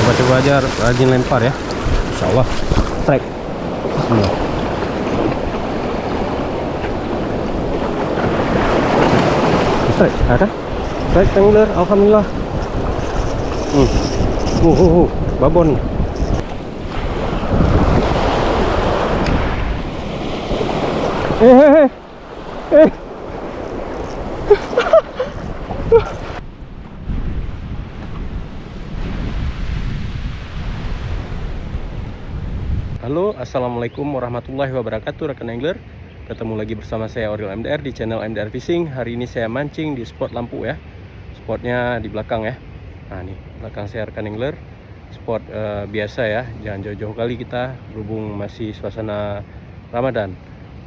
Coba-coba aja rajin lempar ya. Insya Allah strike. Strike, ada? Strike angler, alhamdulillah. Babon nih. Eh. Halo, assalamualaikum warahmatullahi wabarakatuh, rekan angler. Ketemu lagi bersama saya Oril MDR di channel MDR Fishing. Hari ini saya mancing di spot lampu ya. Spotnya di belakang ya. Nah nih, belakang saya rekan angler. Spot biasa ya, jangan jauh-jauh kali kita berhubung masih suasana Ramadan.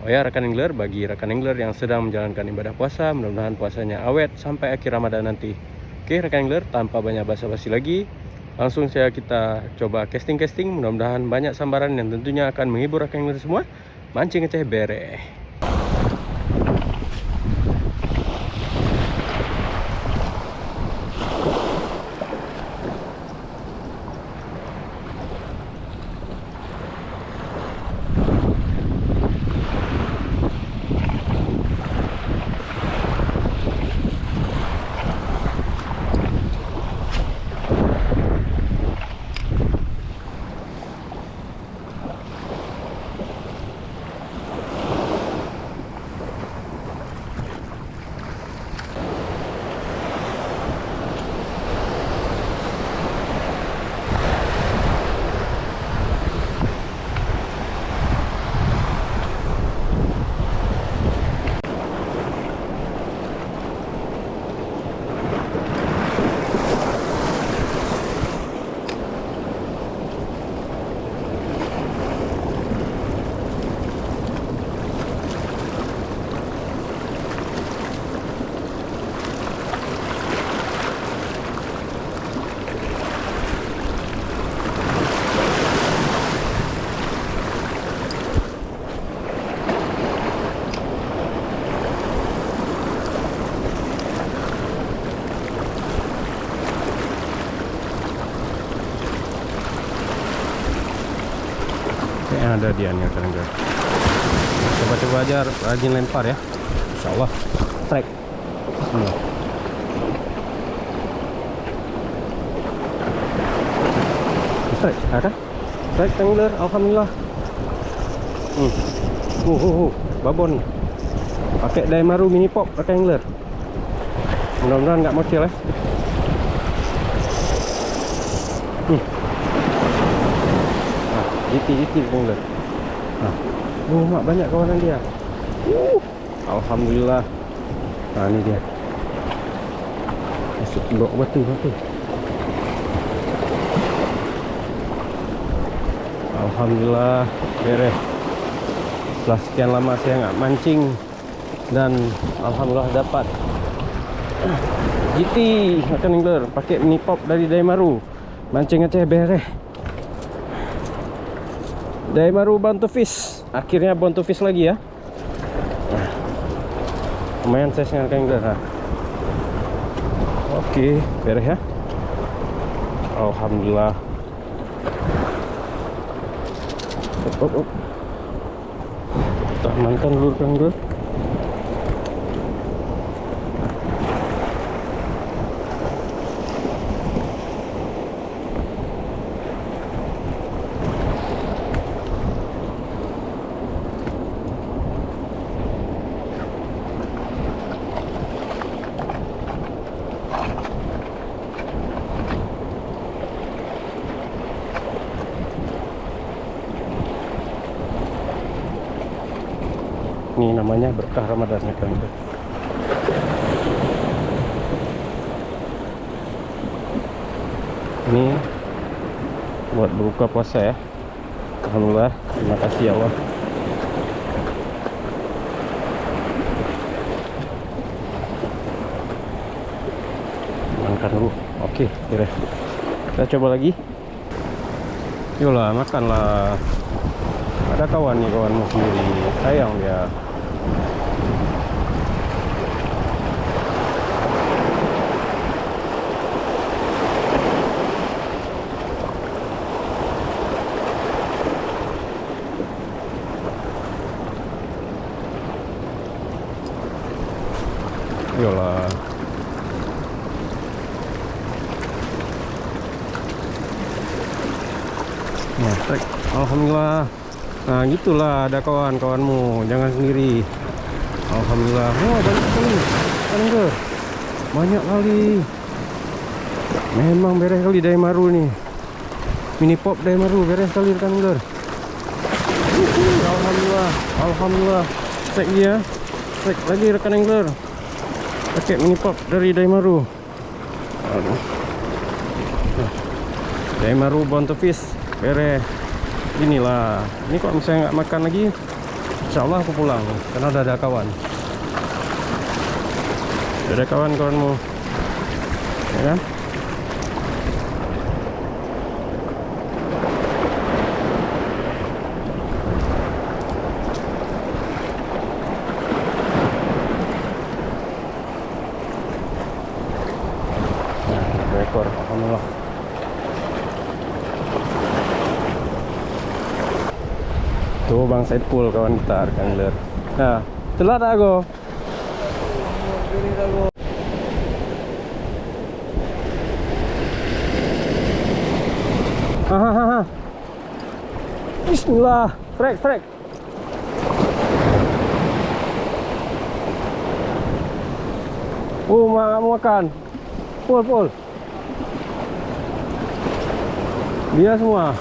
Oh ya rekan angler, bagi rekan angler yang sedang menjalankan ibadah puasa, mudah-mudahan puasanya awet sampai akhir Ramadan nanti. Oke rekan angler, tanpa banyak basa-basi lagi, langsung kita coba casting, mudah-mudahan banyak sambaran yang tentunya akan menghibur rekan angler semua. Mancing ngeceh bere. Ada dia nih rekan angler. Coba-coba aja rajin lempar ya. Insya Allah strike. Strike, ada? Strike angler, alhamdulillah. Babon nih. Pakai Daimaru mini pop rekan angler. Mudah-mudahan nggak mocil ya. GT angler. Mak banyak kawanan dia. Alhamdulillah. Nah ini dia. Masuk blok batu. Alhamdulillah beres. Setelah sekian lama saya nggak mancing dan alhamdulillah dapat GT rekan angler pakai mini pop dari Daimaru. Mancing ngeceh beres. Daimaru Bantu Fish. Akhirnya Bantu Fish lagi ya. Lumayan size-nya rekan angler. Oke, beres ya. Alhamdulillah. Kita amankan dulu rekan angler. Ini namanya berkah Ramadan ya kan. Ini buat berbuka puasa ya. Alhamdulillah, terima kasih ya Allah. Makan dulu. Oke, beres. Kita coba lagi. Yolah, makanlah. Ada kawan nih, kawanmu sendiri. Sayang dia. Iyalah. Nah, trek. Alhamdulillah. Nah, gitulah ada kawan-kawanmu, jangan sendiri. Alhamdulillah. Oh, banyak kali. Angler. Banyak kali. Memang beres kali Daimaru nih. Mini pop Daimaru beres kali rekan angler. Alhamdulillah. Alhamdulillah. Trek dia. Trek lagi rekan angler. Pakai mini pop dari Daimaru. Aduh. Daimaru Born to Fish beres. Inilah. Ini kok misalnya nggak makan lagi, insyaallah aku pulang karena udah ada kawan. Udah ada kawan-kawanmu, ya kan? Nah, ekor, alhamdulillah. Tuh Bang Saipul kawan kita rekan angler. Nah, telat aku. Hahaha. Bismillah, strike, strike. Oh, mau makan. Pul, pul. Dia semua.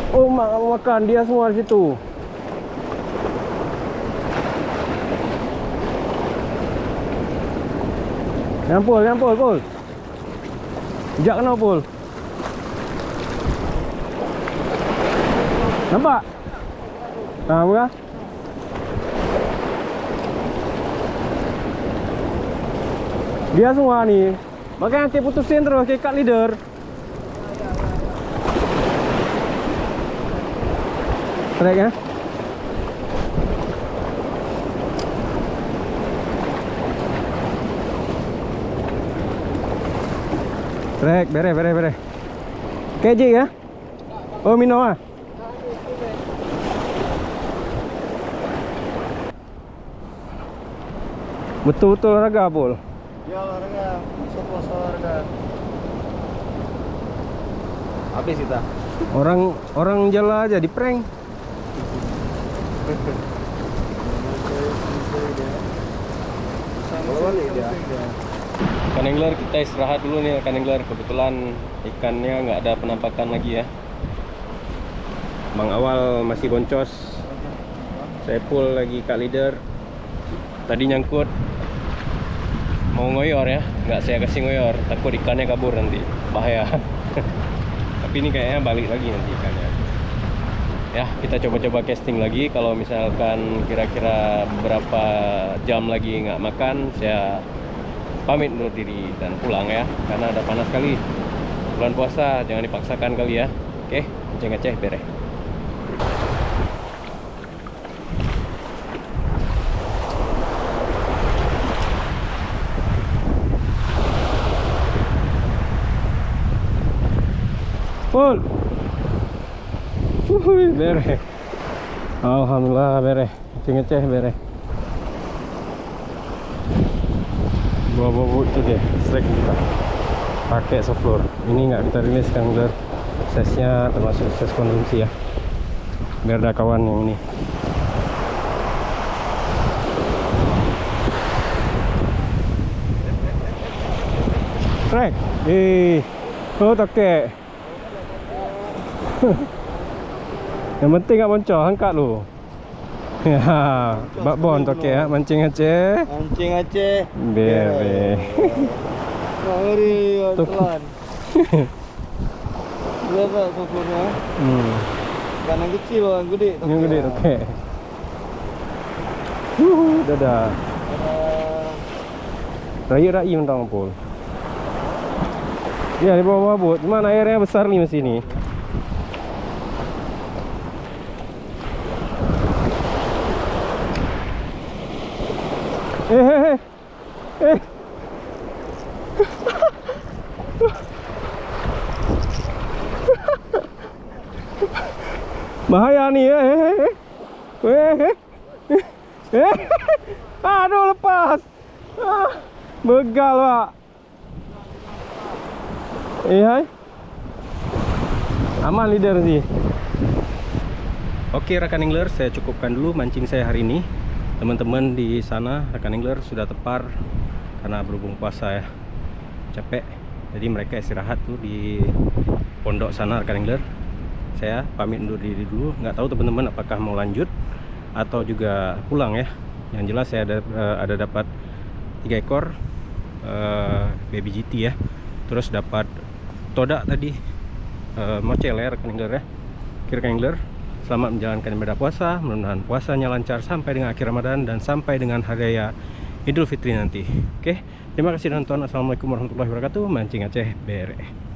Oh, mau makan dia semua di situ. Nyampul, nyampul, pul. Jak kena pul. Nampak? Nah, bukan? Dia semua nih. Makanya nanti putusin terus ke ikat leader. Trek ya. Trek, bere, bere, bere. Keji ya? Oh, minum ah. Betul-betul olahraga, Pul. Ya, olahraga. Masuk olahraga. Habis kita. Orang jalan aja di prank. Rekan angler, kita istirahat dulu nih rekan angler. Kebetulan ikannya nggak ada penampakan lagi ya. Bang Awal masih boncos. Saipul lagi ikat leader. Tadi nyangkut. Mau ngoyor ya, nggak saya kasih ngoyor. Takut ikannya kabur nanti, bahaya. Tapi ini kayaknya balik lagi nanti ikannya. Ya, kita coba-coba casting lagi. Kalau misalkan kira-kira beberapa jam lagi nggak makan, saya pamit undur diri dan pulang ya, karena ada panas sekali. Bulan puasa, jangan dipaksakan kali ya. Oke, ngeceh-ngeceh beres. Full. Bere. Alhamdulillah bere. Ngeceh bere. Bawa-bawa itu deh, strike kita. Pakai soft lure. Ini nggak kita rilis kan, angler. Size-nya termasuk size konsumsi ya. Biar ada kawan yang ini. Strike. Oh, toke. Yang penting nggak boncos, angkat lu. Ya, bakbon toke ya, mancing Aceh. Mancing Aceh. Bebe. Ngeri, tuan. Berapa sopurnya? Ikan yang kecil loh, yang gede. Yang gede toke. Dadah. Raya-raya mentang pul. Ya, di bawah bot. Cuman airnya besar nih mesin ini. Bahaya nih ya. Aduh, lepas. Begal, Pak. Hai. Aman leader sih. Oke rekan angler, saya cukupkan dulu mancing saya hari ini. Teman-teman di sana rekan angler sudah tepar karena berhubung puasa ya, capek. Jadi mereka istirahat tuh di pondok sana rekan angler. Saya pamit undur diri dulu. Nggak tahu teman-teman apakah mau lanjut atau juga pulang ya. Yang jelas saya ada dapat 3 ekor baby GT ya. Terus dapat todak tadi, mocel ya rekan angler ya. Rekan angler, selamat menjalankan ibadah puasa. Mudah-mudahan puasanya lancar sampai dengan akhir Ramadan dan sampai dengan hari raya Idul Fitri nanti. Oke, terima kasih dan tonton. Assalamualaikum warahmatullahi wabarakatuh. Mancing Aceh BRE.